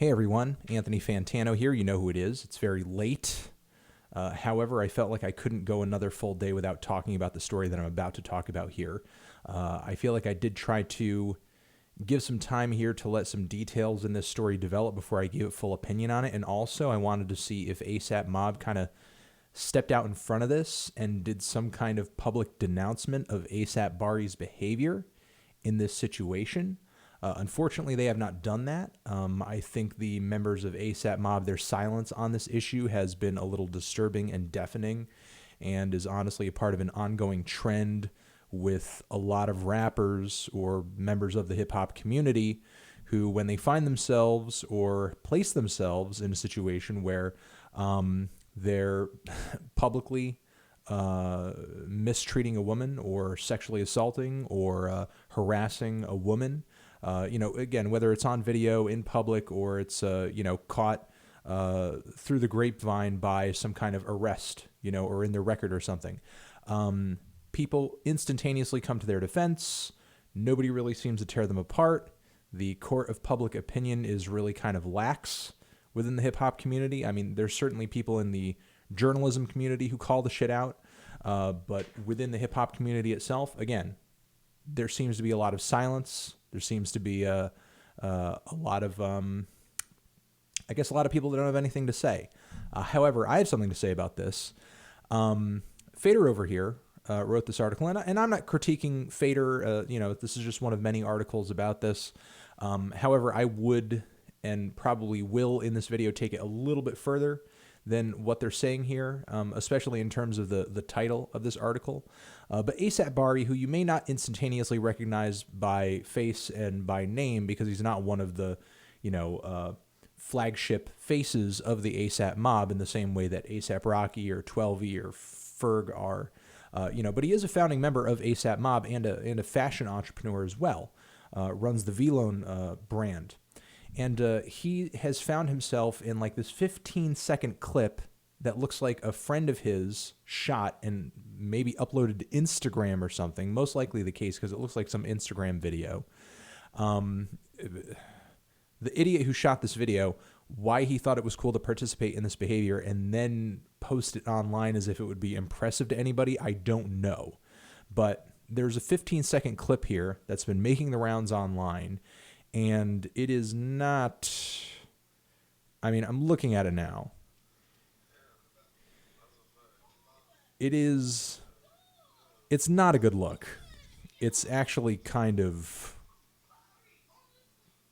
Hey everyone, Anthony Fantano here. You know who it is. It's very late. However, I felt like I couldn't go another full day without talking about the story that I'm about to talk about here. I feel like I did try to give some time here to let some details in this story develop before I gave a full opinion on it. And also, I wanted to see if ASAP Mob kind of stepped out in front of this and did some kind of public denouncement of ASAP Bari's behavior in this situation. Unfortunately, they have not done that. I think the members of ASAP Mob, their silence on this issue has been a little disturbing and deafening, and is honestly a part of an ongoing trend with a lot of rappers or members of the hip-hop community who, when they find themselves or place themselves in a situation where they're publicly mistreating a woman or sexually assaulting or harassing a woman, again, whether it's on video in public or it's, caught through the grapevine by some kind of arrest, or in their record or something. People instantaneously come to their defense. Nobody really seems to tear them apart. The court of public opinion is really kind of lax within the hip-hop community. I mean, there's certainly people in the journalism community who call the shit out, but within the hip-hop community itself, again, there seems to be a lot of silence. There seems to be a lot of, I guess, a lot of people that don't have anything to say. However, I have something to say about this. Fader over here wrote this article, and I'm not critiquing Fader. This is just one of many articles about this. However, I would and probably will in this video take it a little bit further than what they're saying here, especially in terms of the title of this article. But ASAP Bari, who you may not instantaneously recognize by face and by name because he's not one of the, flagship faces of the ASAP Mob in the same way that ASAP Rocky or 12E or Ferg are, but he is a founding member of ASAP Mob and a fashion entrepreneur as well, runs the V-Lone brand. And he has found himself in like this 15-second clip that looks like a friend of his shot and maybe uploaded to Instagram or something. Most likely the case because it looks like some Instagram video. The idiot who shot this video, why he thought it was cool to participate in this behavior and then post it online as if it would be impressive to anybody, I don't know. But there's a 15-second clip here that's been making the rounds online. And it is not, I'm looking at it now. It's not a good look. It's actually kind of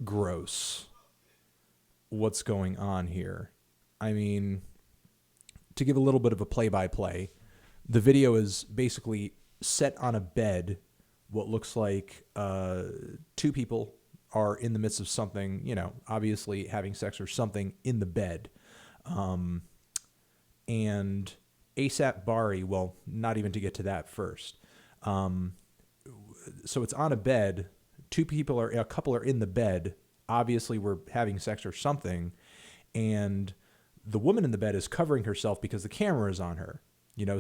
gross what's going on here. To give a little bit of a play-by-play, the video is basically set on a bed, what looks like two people are in the midst of something, obviously having sex or something in the bed. And ASAP Bari, well, not even to get to that first. So it's on a bed. A couple are in the bed. Obviously we're having sex or something. And the woman in the bed is covering herself because the camera is on her,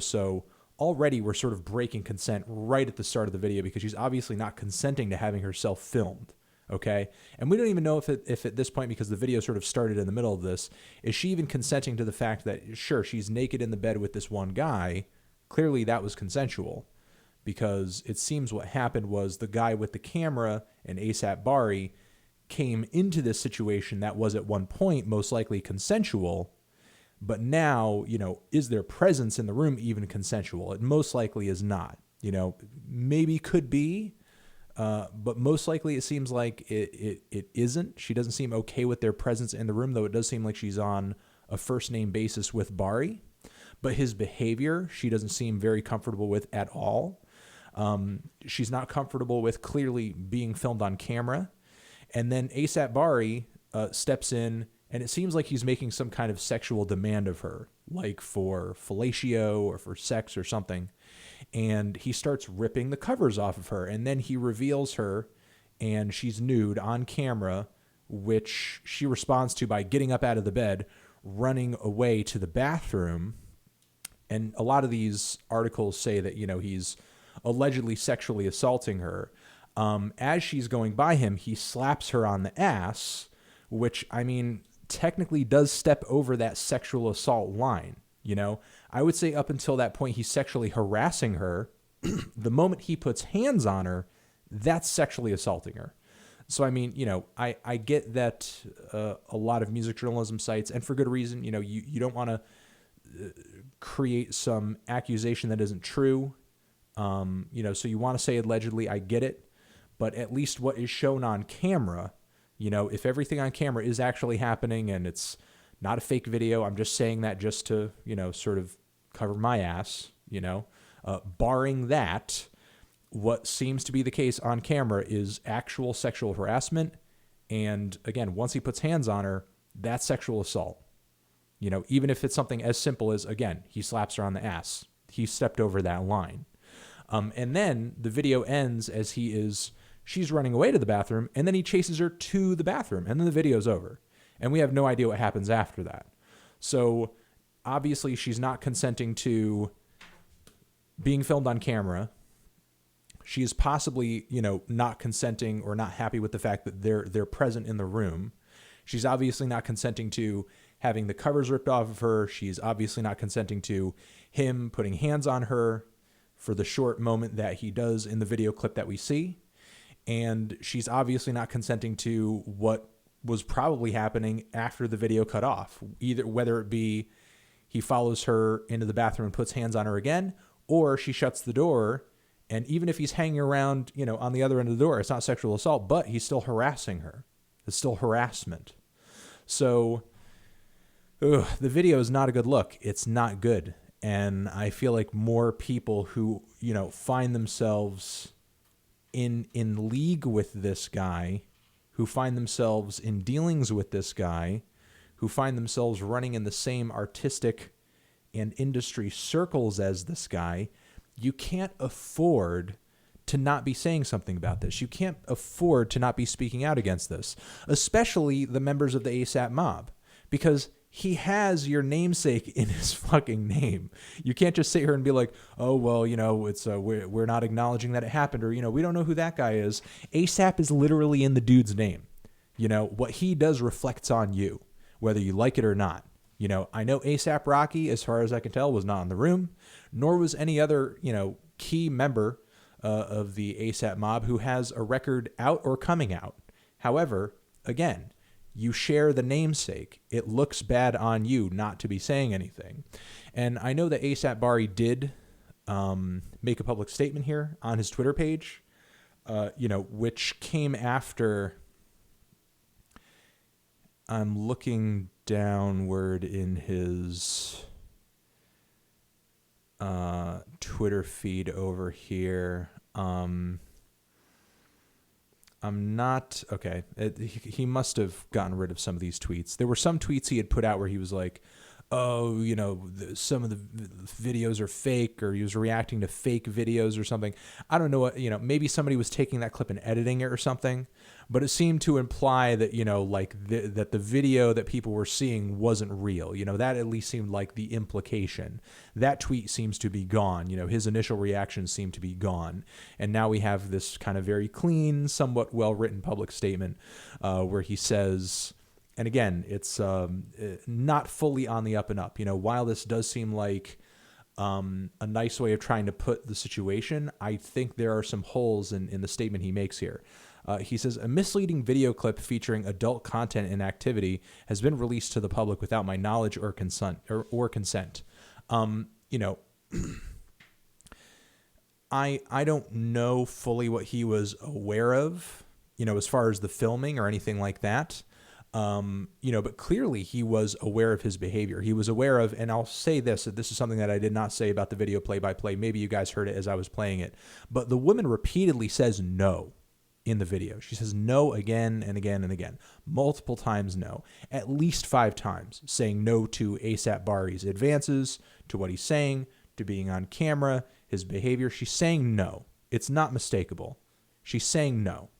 so already we're sort of breaking consent right at the start of the video because she's obviously not consenting to having herself filmed. Okay. And we don't even know if at this point, because the video sort of started in the middle of this, is she even consenting to the fact that, sure, she's naked in the bed with this one guy. Clearly that was consensual because it seems what happened was the guy with the camera and ASAP Bari came into this situation that was at one point most likely consensual. But now, is their presence in the room even consensual? It most likely is not. Maybe could be. But most likely it seems like it isn't. She doesn't seem okay with their presence in the room, though it does seem like she's on a first-name basis with Bari. But his behavior, she doesn't seem very comfortable with at all. She's not comfortable with clearly being filmed on camera. And then ASAP Bari steps in, and it seems like he's making some kind of sexual demand of her, like for fellatio or for sex or something. And he starts ripping the covers off of her. And then he reveals her, and she's nude on camera, which she responds to by getting up out of the bed, running away to the bathroom. And a lot of these articles say that, he's allegedly sexually assaulting her. As she's going by him, he slaps her on the ass, which, I mean, technically does step over that sexual assault line. You know, I would say up until that point, he's sexually harassing her. The moment he puts hands on her, that's sexually assaulting her. So, I mean, you know, I get that a lot of music journalism sites, and for good reason, you know, you don't want to create some accusation that isn't true. You know, so you want to say allegedly, I get it. But at least what is shown on camera, you know, if everything on camera is actually happening and it's not a fake video, I'm just saying that just to, you know, sort of cover my ass, you know, barring that, what seems to be the case on camera is actual sexual harassment. And again, once he puts hands on her, that's sexual assault. You know, even if it's something as simple as, again, he slaps her on the ass, he stepped over that line. And then the video ends as she's running away to the bathroom, and then he chases her to the bathroom, and then the video's over. And we have no idea what happens after that. So obviously she's not consenting to being filmed on camera. She is possibly, you know, not consenting or not happy with the fact that they're present in the room. She's obviously not consenting to having the covers ripped off of her. She's obviously not consenting to him putting hands on her for the short moment that he does in the video clip that we see. And she's obviously not consenting to what was probably happening after the video cut off, either whether it be he follows her into the bathroom and puts hands on her again, or she shuts the door. And even if he's hanging around, you know, on the other end of the door, it's not sexual assault, but he's still harassing her. It's still harassment. So the video is not a good look. It's not good. And I feel like more people who, you know, find themselves in league with this guy, who find themselves in dealings with this guy, who find themselves running in the same artistic and industry circles as this guy, you can't afford to not be saying something about this. You can't afford to not be speaking out against this, especially the members of the ASAP mob, because he has your namesake in his fucking name. You can't just sit here and be like, oh, well, you know, it's we're not acknowledging that it happened, or, you know, we don't know who that guy is. ASAP is literally in the dude's name. You know, what he does reflects on you, whether you like it or not. You know, I know ASAP Rocky, as far as I can tell, was not in the room, nor was any other, you know, key member of the ASAP mob who has a record out or coming out. However, again, you share the namesake. It looks bad on you not to be saying anything. And I know that ASAP Bari did make a public statement here on his Twitter page, you know, which came after. I'm looking downward in his Twitter feed over here. I'm not okay. He must have gotten rid of some of these tweets. There were some tweets he had put out where he was like, oh, you know, some of the videos are fake, or he was reacting to fake videos or something. I don't know what, you know, maybe somebody was taking that clip and editing it or something, but it seemed to imply that, you know, like that the video that people were seeing wasn't real. You know, that at least seemed like the implication. That tweet seems to be gone. You know, his initial reaction seemed to be gone. And now we have this kind of very clean, somewhat well-written public statement where he says, and again, it's not fully on the up and up. You know, while this does seem like a nice way of trying to put the situation, I think there are some holes in the statement he makes here. He says, a misleading video clip featuring adult content and activity has been released to the public without my knowledge or consent. You know, I don't know fully what he was aware of, you know, as far as the filming or anything like that. You know, but clearly he was aware of his behavior. He was aware of, and I'll say this is something that I did not say about the video play-by-play. Maybe you guys heard it as I was playing it, but the woman repeatedly says no in the video. She says no again and again and again, multiple times no, at least 5 times, saying no to ASAP Bari's advances, to what he's saying, to being on camera, his behavior. She's saying no. It's not mistakable. She's saying no.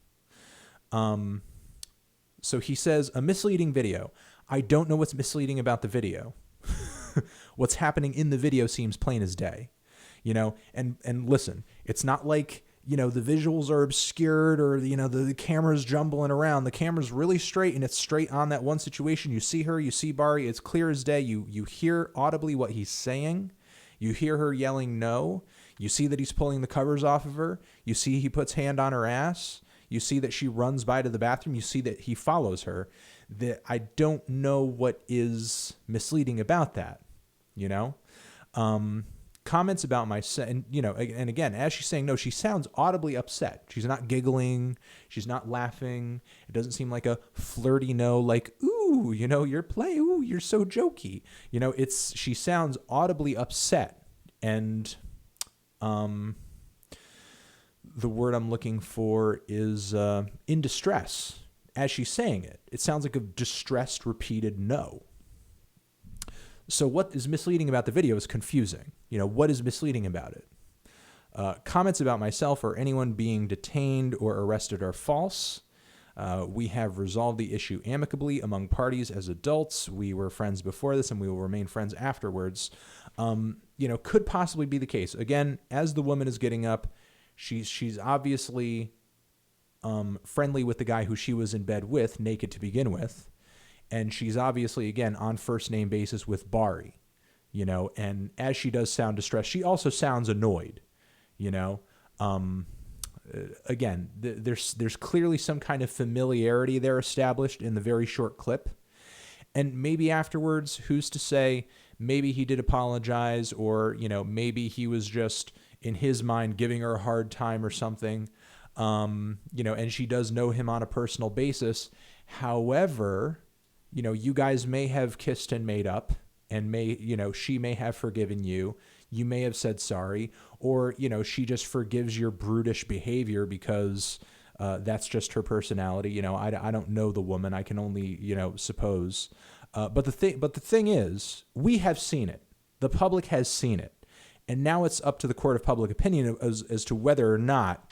So he says, a misleading video. I don't know what's misleading about the video. What's happening in the video seems plain as day. You know, and listen, it's not like the visuals are obscured, or, the camera's jumbling around. The camera's really straight, and it's straight on that one situation. You see her, you see Bari, it's clear as day. You hear audibly what he's saying. You hear her yelling no. You see that he's pulling the covers off of her. You see he puts hand on her ass. You see that she runs by to the bathroom. You see that he follows her. That I don't know what is misleading about that, Comments about my and again, as she's saying no, she sounds audibly upset. She's not giggling. She's not laughing. It doesn't seem like a flirty no, like, ooh, you're playing. Ooh, you're so jokey. She sounds audibly upset. And the word I'm looking for is in distress as she's saying it. It sounds like a distressed, repeated no. So what is misleading about the video is confusing. What is misleading about it? Comments about myself or anyone being detained or arrested are false. We have resolved the issue amicably among parties as adults. We were friends before this, and we will remain friends afterwards. Could possibly be the case. Again, as the woman is getting up, she's obviously friendly with the guy who she was in bed with, naked to begin with. And she's obviously, again, on first name basis with Bari, and as she does sound distressed, she also sounds annoyed, Again, there's clearly some kind of familiarity there established in the very short clip. And maybe afterwards, who's to say, maybe he did apologize, or, maybe he was just in his mind giving her a hard time or something, and she does know him on a personal basis. However, you guys may have kissed and made up, and she may have forgiven you. You may have said sorry, or, she just forgives your brutish behavior because that's just her personality. I don't know the woman. I can only, suppose. But the thing is, we have seen it. The public has seen it. And now it's up to the court of public opinion as to whether or not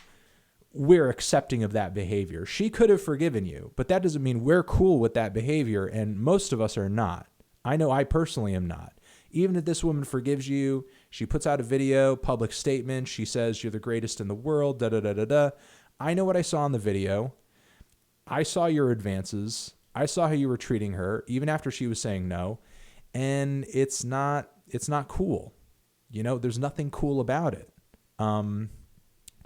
we're accepting of that behavior. She could have forgiven you, but that doesn't mean we're cool with that behavior, and most of us are not. I know I personally am not. Even if this woman forgives you, she puts out a video, public statement, she says you're the greatest in the world, da-da-da-da-da. I know what I saw in the video. I saw your advances. I saw how you were treating her, even after she was saying no, and it's not cool. There's nothing cool about it.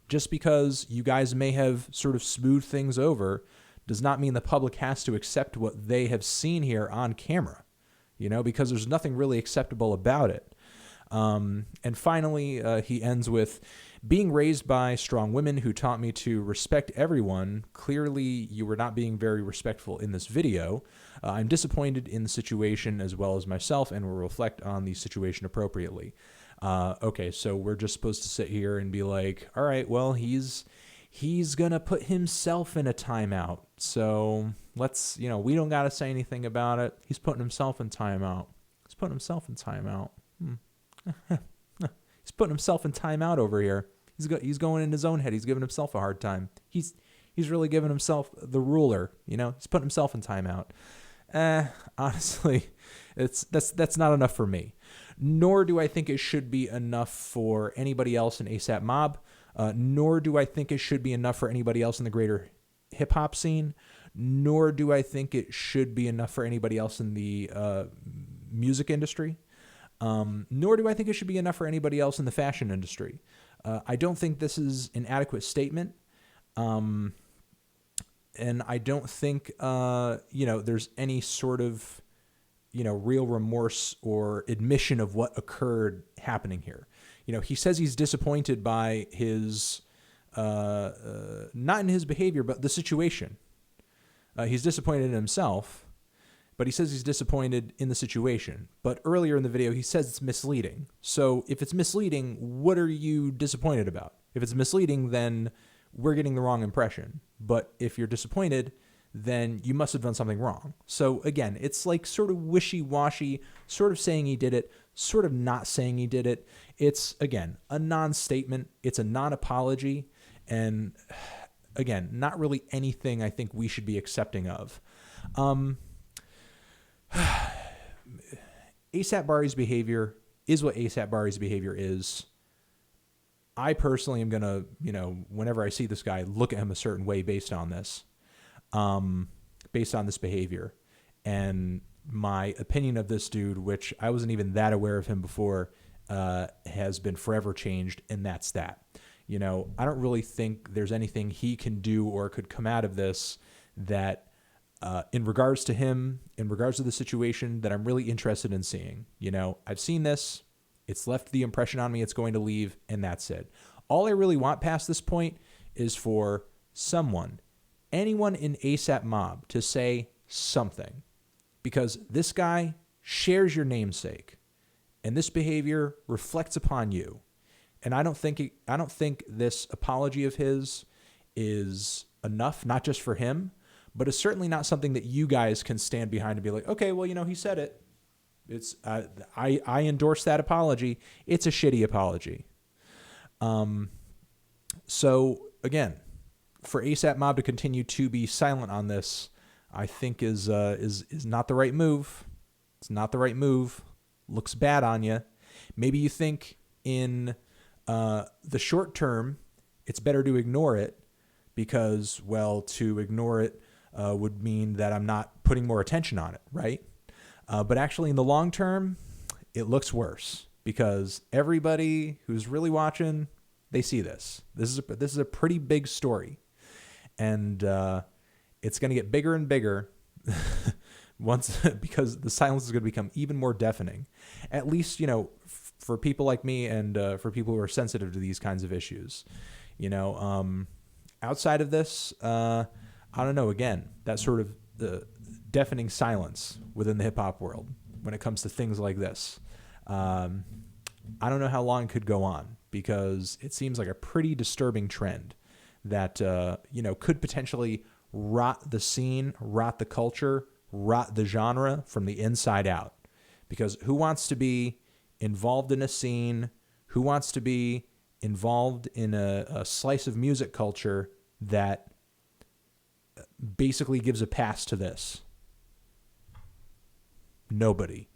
Just because you guys may have sort of smoothed things over does not mean the public has to accept what they have seen here on camera, because there's nothing really acceptable about it. And finally, he ends with, being raised by strong women who taught me to respect everyone. Clearly, you were not being very respectful in this video. I'm disappointed in the situation as well as myself, and will reflect on the situation appropriately. Okay, so we're just supposed to sit here and be like, all right, well, he's going to put himself in a timeout. So let's, we don't got to say anything about it. He's putting himself in timeout. He's putting himself in timeout. He's putting himself in timeout over here. He's going in his own head. He's giving himself a hard time. He's really giving himself the ruler, he's putting himself in timeout. Honestly, that's not enough for me. Nor do I think it should be enough for anybody else in ASAP Mob. Nor do I think it should be enough for anybody else in the greater hip hop scene. Nor do I think it should be enough for anybody else in the music industry. Nor do I think it should be enough for anybody else in the fashion industry. I don't think this is an adequate statement. And I don't think, there's any sort of, real remorse or admission of what occurred happening here. He says he's disappointed by his, not in his behavior, but the situation. He's disappointed in himself, but he says he's disappointed in the situation. But earlier in the video, he says it's misleading. So if it's misleading, what are you disappointed about? If it's misleading, then we're getting the wrong impression. But if you're disappointed, then you must have done something wrong. So again, it's like sort of wishy-washy, sort of saying he did it, sort of not saying he did it. It's, again, a non-statement. It's a non-apology. And again, not really anything I think we should be accepting of. ASAP Bari's behavior is what ASAP Bari's behavior is. I personally am going to, whenever I see this guy, look at him a certain way based on this, based on this behavior. And my opinion of this dude, which I wasn't even that aware of him before, has been forever changed. And that's that. I don't really think there's anything he can do or could come out of this that, in regards to him, in regards to the situation, that I'm really interested in seeing. I've seen this. It's left the impression on me it's going to leave, and that's it. All I really want past this point is for someone, anyone in ASAP Mob, to say something. Because this guy shares your namesake, and this behavior reflects upon you. And I don't think this apology of his is enough, not just for him, but it's certainly not something that you guys can stand behind and be like, okay, well, he said it. It's I endorse that apology. It's a shitty apology. So again, for ASAP Mob to continue to be silent on this, I think is not the right move. It's not the right move. Looks bad on you. Maybe you think in the short term, it's better to ignore it because, well, to ignore it would mean that I'm not putting more attention on it, right? But actually, in the long term, it looks worse because everybody who's really watching, they see this. This is a pretty big story, and it's going to get bigger and bigger once because the silence is going to become even more deafening. At least, for people like me and for people who are sensitive to these kinds of issues. Outside of this, I don't know. Again, that sort of the deafening silence within the hip hop world when it comes to things like this. I don't know how long it could go on because it seems like a pretty disturbing trend that, could potentially rot the scene, rot the culture, rot the genre from the inside out. Because who wants to be involved in a scene? Who wants to be involved in a slice of music culture that basically gives a pass to this? Nobody.